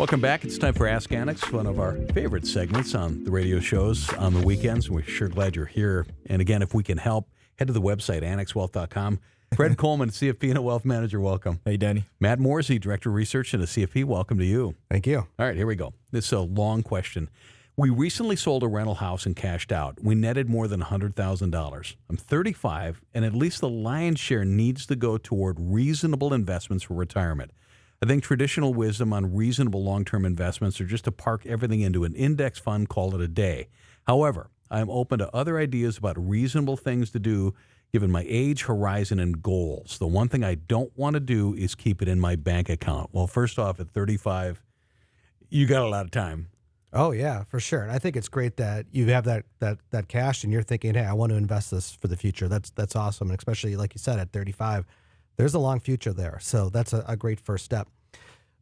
Welcome back. It's time for Ask Annex, one of our favorite segments on the radio shows on the weekends. We're sure glad you're here. And again, if we can help, head to the website, annexwealth.com. Fred Coleman, CFP and Wealth Manager, welcome. Hey, Danny. Matt Morzy, Director of Research at a CFP, welcome to you. Thank you. All right, here we go. This is a long question. We recently sold a rental house and cashed out. We netted more than $100,000. I'm 35, and at least the lion's share needs to go toward reasonable investments for retirement. I think traditional wisdom on reasonable long-term investments are just to park everything into an index fund, call it a day. However, I'm open to other ideas about reasonable things to do given my age, horizon, and goals. The one thing I don't want to do is keep it in my bank account. Well, first off, at 35, you got a lot of time. Oh, yeah, for sure. And I think it's great that you have that cash and you're thinking, hey, I want to invest this for the future. That's awesome. And especially, like you said, at 35, there's a long future there. So that's a great first step.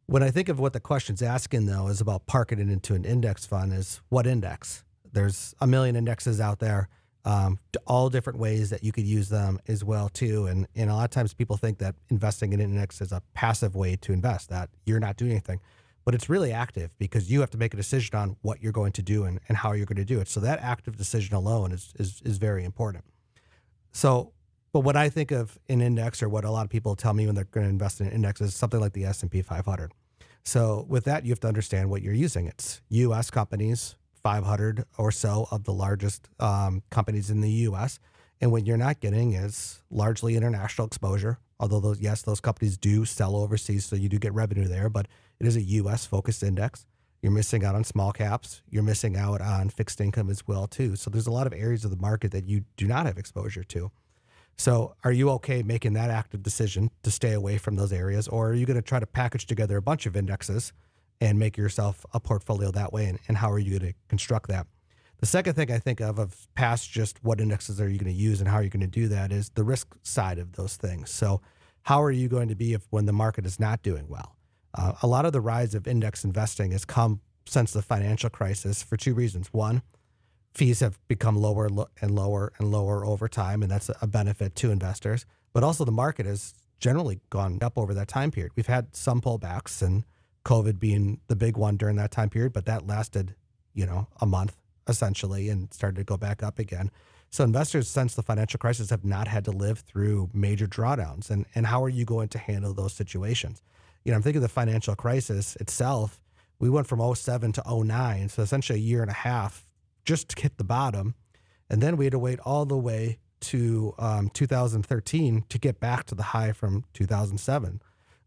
When I think of what the question's asking, though, is about parking it into an index fund is what index? There's a million indexes out there, all different ways that you could use them as well, too. And a lot of times people think that investing in an index is a passive way to invest, that you're not doing anything. But it's really active because you have to make a decision on what you're going to do and how you're going to do it. So that active decision alone is very important. So, but what I think of an index, or what a lot of people tell me when they're going to invest in an index, is something like the S&P 500. So with that, you have to understand what you're using. It's U.S. companies, 500 or so of the largest companies in the U.S. And what you're not getting is largely international exposure, although those companies do sell overseas, so you do get revenue there, but it is a U.S.-focused index. You're missing out on small caps. You're missing out on fixed income as well, too. So there's a lot of areas of the market that you do not have exposure to. So are you okay making that active decision to stay away from those areas, or are you going to try to package together a bunch of indexes and make yourself a portfolio that way, and how are you going to construct that? The second thing I think of past just what indexes are you going to use and how are you going to do that, is the risk side of those things. So how are you going to be when the market is not doing well? A lot of the rise of index investing has come since the financial crisis for two reasons. One, fees have become lower and lower and lower over time, and that's a benefit to investors. But also the market has generally gone up over that time period. We've had some pullbacks, and COVID being the big one during that time period, but that lasted, a month essentially and started to go back up again. So investors since the financial crisis have not had to live through major drawdowns. And how are you going to handle those situations? I'm thinking of the financial crisis itself. We went from 07 to 09, so essentially a year and a half just to hit the bottom. And then we had to wait all the way to 2013 to get back to the high from 2007.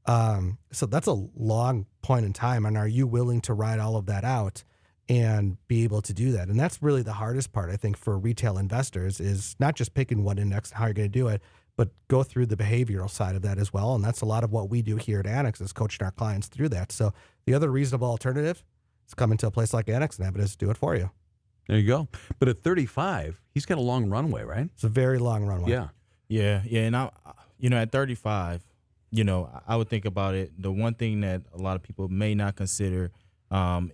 So that's a long point in time. And are you willing to ride all of that out and be able to do that? And that's really the hardest part, I think, for retail investors, is not just picking one index and how you're going to do it, but go through the behavioral side of that as well. And that's a lot of what we do here at Annex, is coaching our clients through that. So the other reasonable alternative is come into a place like Annex and have us do it for you. There you go. But at 35, he's got a long runway, right? It's a very long runway. Yeah. And at 35, I would think about it. The one thing that a lot of people may not consider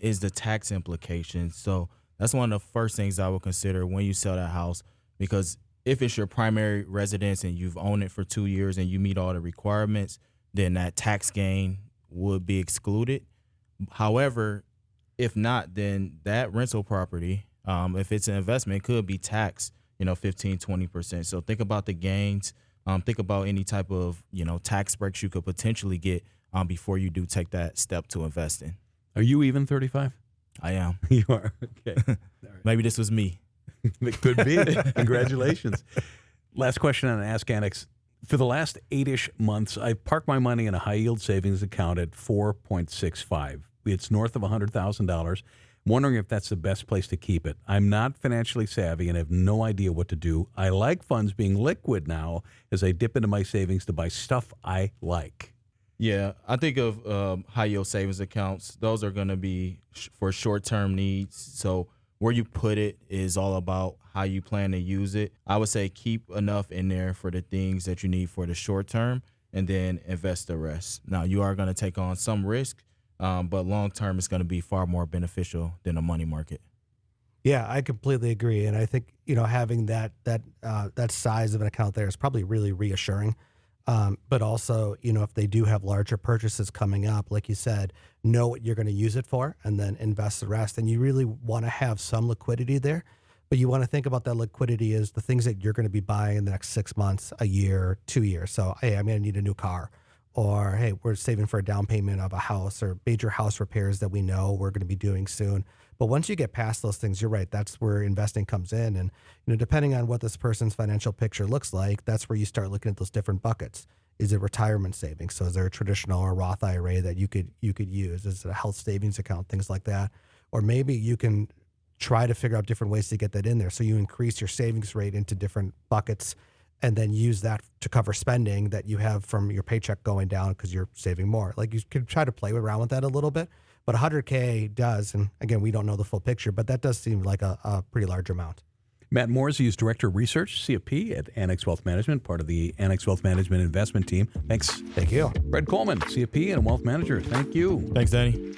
is the tax implications. So that's one of the first things I would consider when you sell that house, because if it's your primary residence and you've owned it for 2 years and you meet all the requirements, then that tax gain would be excluded. However, if not, then that rental property, if it's an investment, could be taxed, 15, 20%. So think about the gains. Think about any type of, tax breaks you could potentially get before you do take that step to invest in. Are you even 35? I am. You are? Okay. Right. Maybe this was me. It could be. Congratulations. Last question on Ask Annex. For the last 8-ish months, I've parked my money in a high-yield savings account at 4.65. It's north of $100,000. I'm wondering if that's the best place to keep it. I'm not financially savvy and have no idea what to do. I like funds being liquid now as I dip into my savings to buy stuff I like. Yeah, I think of high-yield savings accounts. Those are going to be for short-term needs. So where you put it is all about how you plan to use it. I would say keep enough in there for the things that you need for the short term, and then invest the rest. Now, you are going to take on some risk, but long term, it's going to be far more beneficial than a money market. Yeah, I completely agree, and I think having that size of an account there is probably really reassuring. But also, if they do have larger purchases coming up, like you said, know what you're going to use it for and then invest the rest. And you really want to have some liquidity there. But you want to think about that liquidity as the things that you're going to be buying in the next 6 months, a year, 2 years. So, hey, I'm going to need a new car. Or, hey, we're saving for a down payment of a house or major house repairs that we know we're going to be doing soon. But once you get past those things, you're right. That's where investing comes in. And, depending on what this person's financial picture looks like, that's where you start looking at those different buckets. Is it retirement savings? So is there a traditional or Roth IRA that you could use? Is it a health savings account, things like that? Or maybe you can try to figure out different ways to get that in there. So you increase your savings rate into different buckets and then use that to cover spending that you have from your paycheck going down because you're saving more. Like you could try to play around with that a little bit, but 100K does. And again, we don't know the full picture, but that does seem like a pretty large amount. Matt Morzy is Director of Research, CFP at Annex Wealth Management, part of the Annex Wealth Management investment team. Thanks. Thank you. Fred Coleman, CFP and Wealth Manager. Thank you. Thanks, Danny.